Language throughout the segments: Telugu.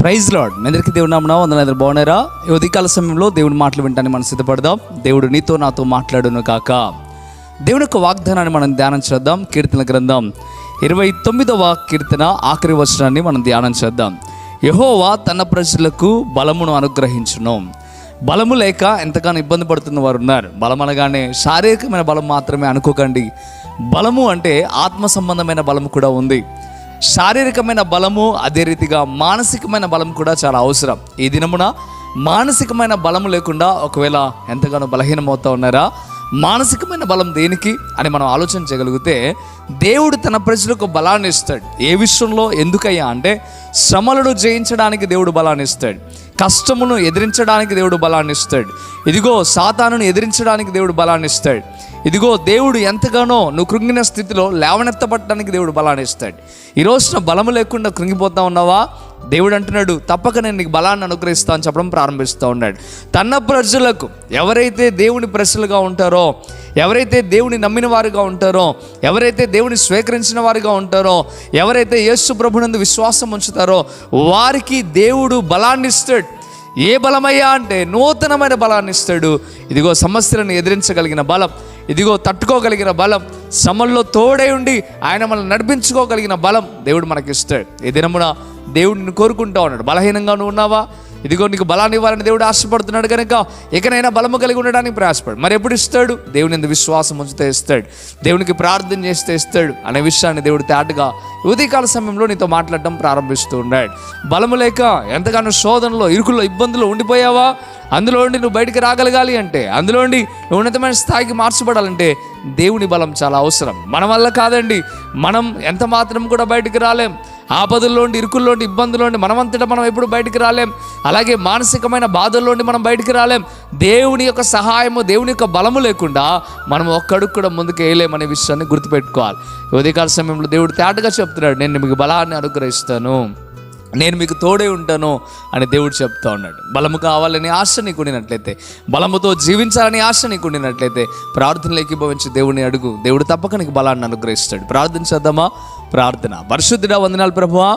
Praise lord. మీ అందరికీ దేవుని నామమున వందనాలు. బాగున్నారా? ఈ ఉదయకాల సమయంలో దేవుని మాటలు వింటానికి మనం సిద్ధపడదాం. దేవుడు నీతో నాతో మాట్లాడును కాక. దేవుని యొక్క వాగ్దానాన్ని మనం ధ్యానం చేద్దాం. కీర్తన గ్రంథం 29వ కీర్తన ఆఖరి వచనాన్ని మనం ధ్యానం చేద్దాం. యెహోవా తన ప్రజలకు బలమును అనుగ్రహించును. బలము లేక ఎంతగానో ఇబ్బంది పడుతున్న వారు ఉన్నారు. బలం అనగానే శారీరకమైన బలం మాత్రమే అనుకోకండి. బలము అంటే ఆత్మ సంబంధమైన బలము కూడా ఉంది. శారీరకమైన బలము, అదే రీతిగా మానసికమైన బలం కూడా చాలా అవసరం. ఈ దినమున మానసికమైన బలము లేకుండా ఒకవేళ ఎంతగానో బలహీనమవుతా ఉన్నారా? మానసికమైన బలం దేనికి అని మనం ఆలోచన చేయగలిగితే, దేవుడు తన ప్రజలకు బలాన్ని ఇస్తాడు. ఏ విషయంలో? ఎందుకయ్యా అంటే, శ్రమలను జయించడానికి దేవుడు బలాన్ని ఇస్తాడు. కష్టమును ఎదిరించడానికి దేవుడు బలాన్ని ఇస్తాడు. ఇదిగో సాతానును ఎదిరించడానికి దేవుడు బలాన్ని ఇస్తాడు. ఇదిగో దేవుడు ఎంతగానో నువ్వు కృంగిన స్థితిలో లేవనెత్తబట్టడానికి దేవుడు బలాన్ని ఇస్తాడు. ఈ రోజున బలము లేకుండా కృంగిపోతా ఉన్నావా? దేవుడు అంటున్నాడు, తప్పక నేను నీకు బలాన్ని అనుగ్రహిస్తా అని చెప్పడం ప్రారంభిస్తూ ఉన్నాడు. తన ప్రజలకు, ఎవరైతే దేవుని ప్రజలుగా ఉంటారో, ఎవరైతే దేవుని నమ్మిన వారుగా ఉంటారో, ఎవరైతే దేవుని స్వీకరించిన వారుగా ఉంటారో, ఎవరైతే యేసు ప్రభునందు విశ్వాసం ఉంచుతారో వారికి దేవుడు బలాన్ని ఇస్తాడు. ఏ బలమయ్యా అంటే నూతనమైన బలాన్ని ఇస్తాడు. ఇదిగో సమస్యలను ఎదిరించగలిగిన బలం, ఇదిగో తట్టుకోగలిగిన బలం, శ్రమల్లో తోడై ఉండి ఆయన మనల్ని నడిపించుకోగలిగిన బలం దేవుడు మనకి ఇస్తాడు. ఈ దినమున దేవుడిని కోరుకుంటా ఉన్నాడు. బలహీనంగా నువ్వు ఉన్నావా? ఇదిగో నీకు బలాన్ని ఇవ్వాలని దేవుడు ఆశపడుతున్నాడు కనుక ఇకనైనా బలము కలిగి ఉండడానికి ప్రయాసపడు. మరి ఎప్పుడు ఇస్తాడు? దేవుని యందు విశ్వాసం ఉంచితే ఇస్తాడు. దేవునికి ప్రార్థన చేస్తే ఇస్తాడు అనే విషయాన్ని దేవుడు తేటగా ఉదయకాల సమయంలో నీతో మాట్లాడటం ప్రారంభిస్తూ ఉన్నాడు. బలము లేక ఎంతగానో శోధనలో, ఇరుకుల్లో, ఇబ్బందులు ఉండిపోయావా? అందులో నుండి నువ్వు బయటికి రాగలగాలి అంటే, అందులో నుండి నువ్వు ఉన్నతమైన స్థాయికి మార్చబడాలంటే దేవుని బలం చాలా అవసరం. మన వల్ల కాదండి. మనం ఎంత మాత్రం కూడా బయటికి రాలేం. ఆపదల్లోండి, ఇరుకుల్లోండి, ఇబ్బందుల్లోండి మనమంతటా మనం ఎప్పుడు బయటికి రాలేం. అలాగే మానసికమైన బాధల్లోండి మనం బయటికి రాలేం. దేవుని యొక్క సహాయము, దేవుని యొక్క బలము లేకుండా మనం ఒక్కడుగు కూడా ముందుకు వేయలేమనే విషయాన్ని గుర్తుపెట్టుకోవాలి. ఉదయకాల సమయంలో దేవుడు తేటగా చెప్తున్నాడు, నేను మీకు బలాన్ని అనుగ్రహిస్తాను, నేను మీకు తోడే ఉంటాను అని దేవుడు చెప్తా ఉన్నాడు. బలము కావాలని ఆశ నీకు ఉండినట్లయితే, బలముతో జీవించాలని ఆశ నీకు ఉండినట్లయితే ప్రార్థనలు ఏకీభవించి దేవుడిని అడుగు. దేవుడు తప్పక నీకు బలాన్ని అనుగ్రహిస్తాడు. ప్రార్థన చేద్దామా? ప్రార్థన. పరిశుద్ధుడా, వందనాలు ప్రభువా.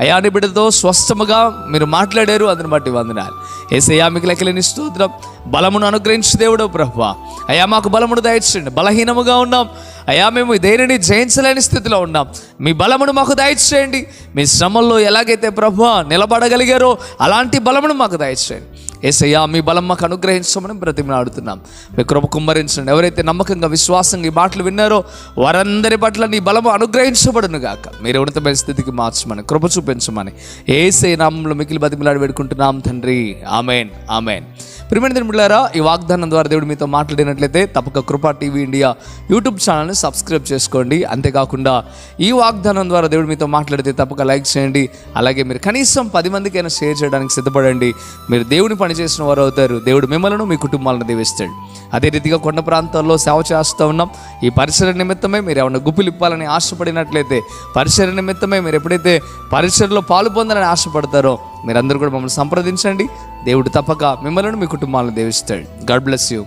అయా, నీ బిడ్డతో స్వస్థముగా మీరు మాట్లాడారు, అందుని బట్టి వందనాలు. యేసయ్యా, మీకు లెక్కలేని స్తోత్రం. బలమును అనుగ్రహించు దేవుడు ప్రభువా. అయా, మాకు బలమును దయచేయండి. బలహీనముగా ఉన్నాం అయా, మేము దేనిని జయించలేని స్థితిలో ఉన్నాం. మీ బలమును మాకు దయచేయండి. మీ శ్రమల్లో ఎలాగైతే ప్రభువా నిలబడగలిగారో అలాంటి బలమును మాకు దయచేయండి. యేసయ్యా, మీ బలం మాకు అనుగ్రహించమని బ్రతిమలాడుతున్నాం. మీ కృప కుమ్మరించండి. ఎవరైతే నమ్మకంగా, విశ్వాసంగా ఈ మాటలు విన్నారో వారందరి పట్ల నీ బలము అనుగ్రహించబడును గాక. మీరు ఉన్నతమైన స్థితికి మార్చమని, కృప చూపించమని యేసయ్య నామములో మిక్కిలి బతిమలాడి వేడుకుంటున్నాం తండ్రి. Amen, amen. ప్రియమైన దేవులారా, ఈ వాగ్దానం ద్వారా దేవుడు మీతో మాట్లాడినట్లయితే తప్పక కృపా టీవీ ఇండియా యూట్యూబ్ ఛానల్ని సబ్స్క్రైబ్ చేసుకోండి. అంతేకాకుండా ఈ వాగ్దానం ద్వారా దేవుడు మీతో మాట్లాడితే తప్పక లైక్ చేయండి. అలాగే మీరు కనీసం 10 మందికైనా షేర్ చేయడానికి సిద్ధపడండి. మీరు దేవుని పని చేసిన వారు అవుతారు. దేవుడు మిమ్మల్ని, మీ కుటుంబాలను దీవిస్తాడు. అదే రీతిగా కొండ ప్రాంతాల్లో సేవ చేస్తూ ఉన్నాం. ఈ పరిసర నిమిత్తమే మీరు ఏమన్నా గుప్పిలు ఇప్పాలని ఆశపడినట్లయితే, పరిసర నిమిత్తమే మీరు ఎప్పుడైతే పరిసరలో పాలు పొందాలని ఆశపడతారో మీరందరూ కూడా మమ్మల్ని సంప్రదించండి. దేవుడు తప్పక మిమ్మల్ని, మీ కుటుంబాలను దీవిస్తాడు. God bless you.